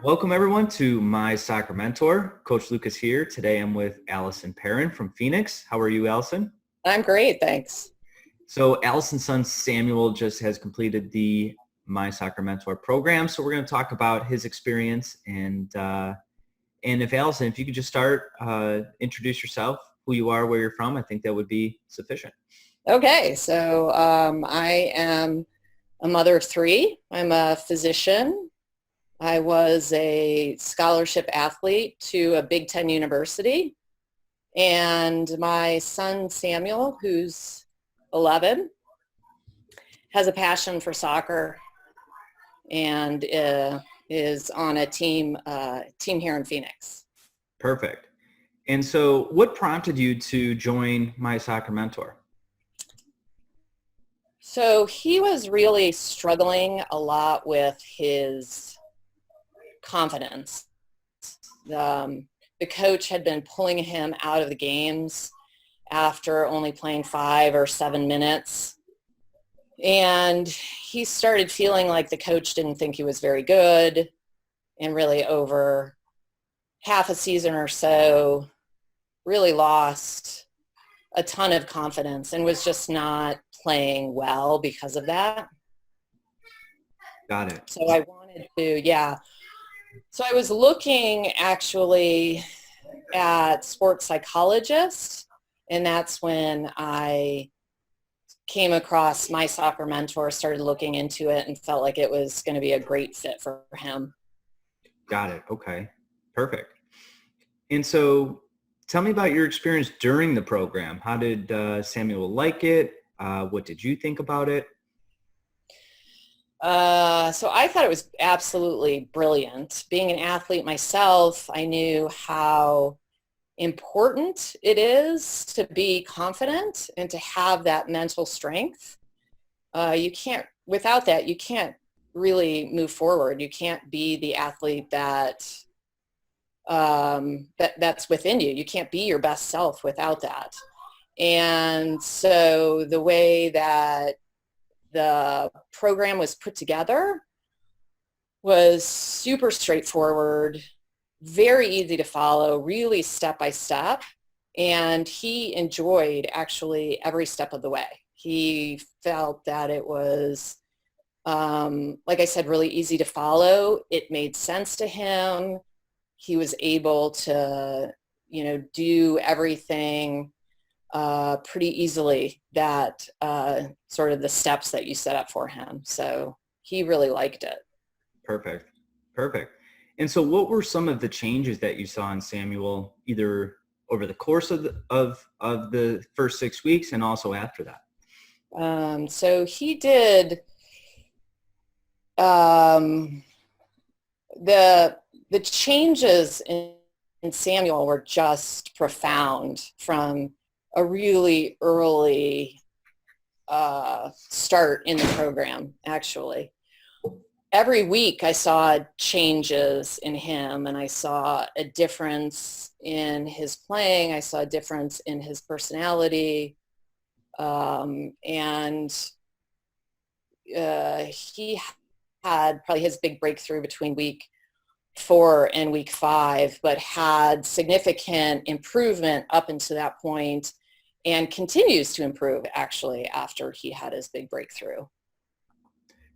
Welcome everyone to My Soccer Mentor. Coach Lucas here. Today I'm with Allison Perrin from Phoenix. How are you, Allison? I'm great, thanks. So Allison's son Samuel just has completed the My Soccer Mentor program. So we're going to talk about his experience and if Allison, if you could just start, introduce yourself, who you are, where you're from, I think that would be sufficient. Okay, so I am a mother of three. I'm a physician. I was a scholarship athlete to a Big Ten university. And my son Samuel, who's 11, has a passion for soccer and is on a team here in Phoenix. Perfect. And so what prompted you to join My Soccer Mentor? So he was really struggling a lot with his confidence. The coach had been pulling him out of the games after only playing 5 or 7 minutes. And he started feeling like the coach didn't think he was very good, and really over half a season or so really lost a ton of confidence and was just not playing well because of that. Got it. So I wanted to, So I was looking actually at sports psychologists, and that's when I came across My Soccer Mentor, started looking into it, and felt like it was going to be a great fit for him. Got it. Okay. Perfect. And so tell me about your experience during the program. How did Samuel like it? What did you think about it? So I thought it was absolutely brilliant. Being an athlete myself, I knew how important it is to be confident and to have that mental strength. Without that, you can't really move forward. You can't be the athlete that's within you. You can't be your best self without that. And so the way that the program was put together was super straightforward, very easy to follow, really step by step. And he enjoyed actually every step of the way. He felt that it was, like I said, really easy to follow. It made sense to him. He was able to, do everything pretty easily, that sort of the steps that you set up for him. So he really liked it. Perfect. And so what were some of the changes that you saw in Samuel, either over the course of the first 6 weeks and also after that? So he did the changes in Samuel were just profound from a really early start in the program, actually. Every week I saw changes in him, and I saw a difference in his playing. I saw a difference in his personality. And he had probably his big breakthrough between week 4 and week 5, but had significant improvement up until that point, and continues to improve actually after he had his big breakthrough.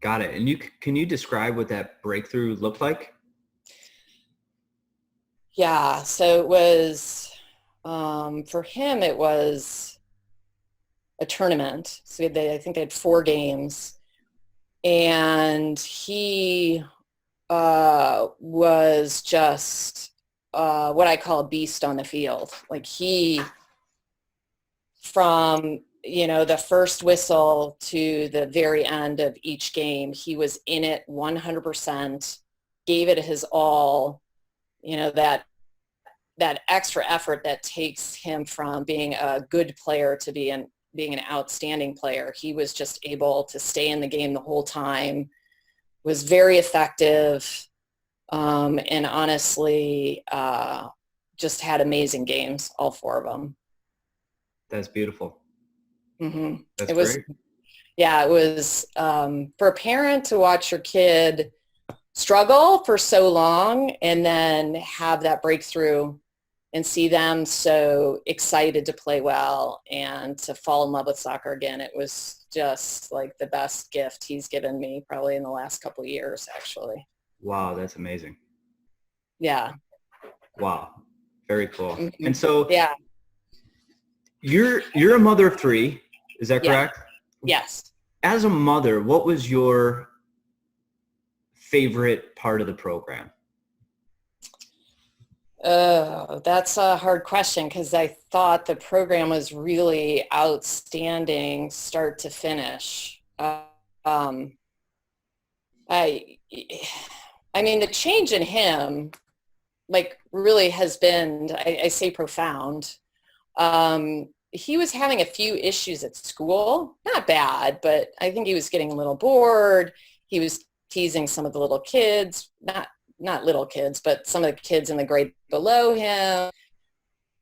Got it. And can you describe what that breakthrough looked like? Yeah, so it was, for him, it was a tournament. So I think they had 4 games, and he was just what I call a beast on the field. Like he, from the first whistle to the very end of each game, he was in it 100%, gave it his all. That extra effort that takes him from being a good player to being an outstanding player. He was just able to stay in the game the whole time, was very effective, and honestly just had amazing games, all 4 of them. That's beautiful. Mm-hmm. That's it was great. Yeah, it was, for a parent to watch your kid struggle for so long and then have that breakthrough and see them so excited to play well and to fall in love with soccer again. It was just like the best gift he's given me probably in the last couple of years, actually. Wow, that's amazing. Yeah. Wow. Very cool. Mm-hmm. And so yeah, you're a mother of three, is that correct? Yes. As a mother, what was your favorite part of the program? Oh, that's a hard question because I thought the program was really outstanding start to finish. Um, I mean, the change in him, like, really has been, I say profound. He was having a few issues at school, not bad, but I think he was getting a little bored. He was teasing some of the little kids, not little kids, but some of the kids in the grade below him.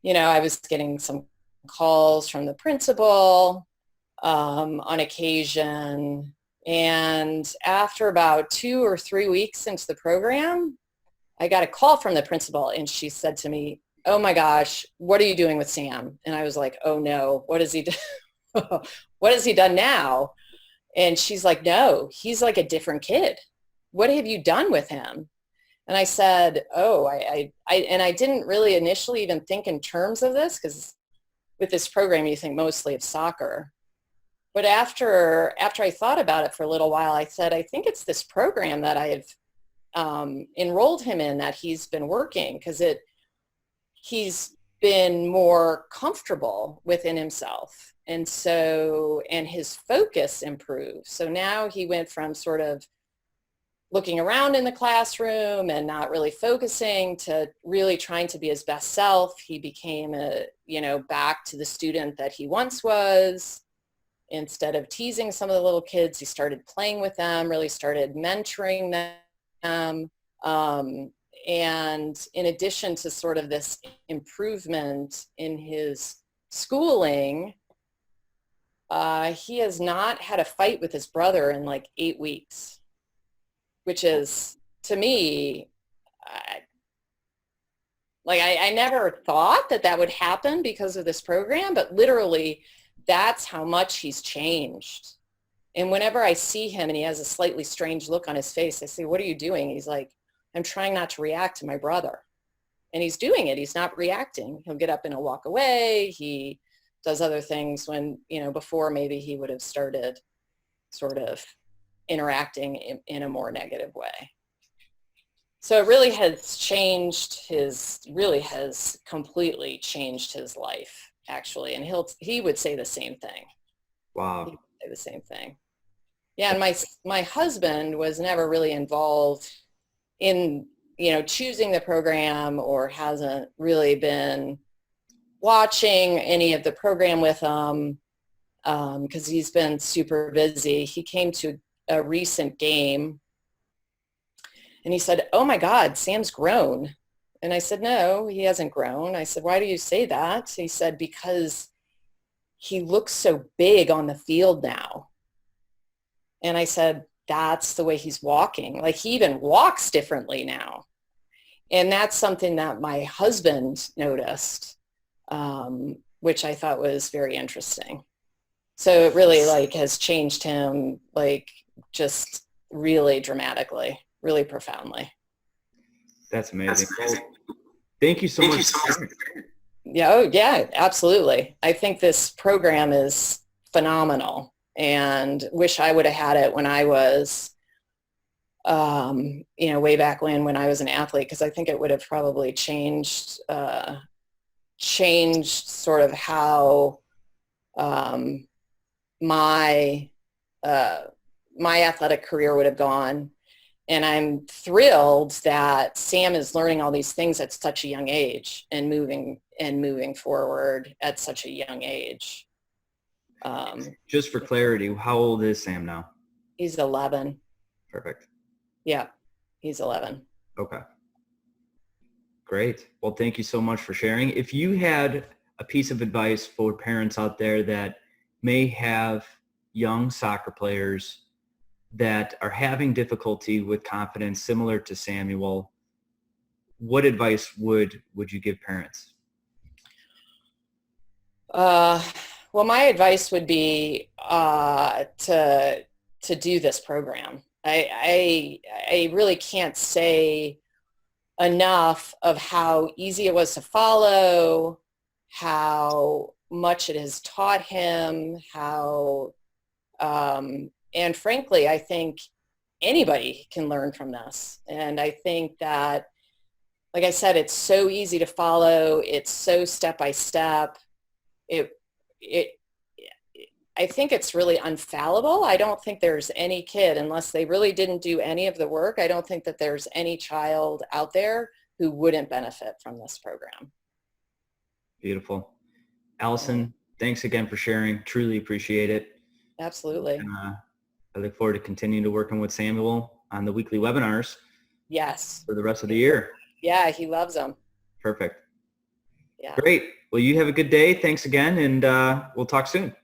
You know, I was getting some calls from the principal on occasion. And after about 2 or 3 weeks into the program, I got a call from the principal and she said to me, "Oh my gosh, what are you doing with Sam?" And I was like, "Oh no, what has he done? What has he done now?" And she's like, "No, he's like a different kid. What have you done with him?" And I said, "Oh, and I didn't really initially even think in terms of this because with this program, you think mostly of soccer. But after I thought about it for a little while, I said, I think it's this program that I've enrolled him in that he's been working because he's been more comfortable within himself. And his focus improved. So now he went from sort of looking around in the classroom and not really focusing to really trying to be his best self. He became back to the student that he once was. Instead of teasing some of the little kids, he started playing with them, really started mentoring them. And in addition to sort of this improvement in his schooling, he has not had a fight with his brother in like 8 weeks, which is, to me, I never thought that would happen because of this program, but literally that's how much he's changed. And whenever I see him and he has a slightly strange look on his face, I say, "What are you doing?" He's like, "I'm trying not to react to my brother." And he's doing it. He's not reacting. He'll get up and he'll walk away. He does other things when, before maybe he would have started sort of interacting in a more negative way. So it really has completely changed his life, actually. And he would say the same thing. Wow. He would say the same thing. Yeah, and my husband was never really involved in, choosing the program or hasn't really been watching any of the program with him because he's been super busy. He came to a recent game and he said, "Oh my God, Sam's grown." And I said, "No, he hasn't grown." I said, "Why do you say that?" He said, "Because he looks so big on the field now." And I said, "That's the way he's walking. Like, he even walks differently now." And that's something that my husband noticed, which I thought was very interesting. So it really has changed him, just really dramatically, really profoundly. That's amazing. Well, thank you so much. Yeah, oh, yeah, absolutely. I think this program is phenomenal and wish I would have had it when I was, way back when I was an athlete, because I think it would have probably changed sort of how my athletic career would have gone. And I'm thrilled that Sam is learning all these things at such a young age and moving forward at such a young age. Just for clarity, how old is Sam now? He's 11. Perfect. Yeah, he's 11. Okay. Great. Well, thank you so much for sharing. If you had a piece of advice for parents out there that may have young soccer players that are having difficulty with confidence, similar to Samuel, what advice would you give parents? Well, my advice would be to do this program. I really can't say enough of how easy it was to follow, how much it has taught him, and frankly, I think anybody can learn from this. And I think that, like I said, it's so easy to follow. It's so step by step. I think it's really infallible. I don't think there's any kid, unless they really didn't do any of the work, I don't think that there's any child out there who wouldn't benefit from this program. Beautiful. Allison, thanks again for sharing. Truly appreciate it. Absolutely. I look forward to continuing to working with Samuel on the weekly webinars. Yes. For the rest of the year. Yeah, he loves them. Perfect. Yeah. Great. Well, you have a good day. Thanks again, and we'll talk soon.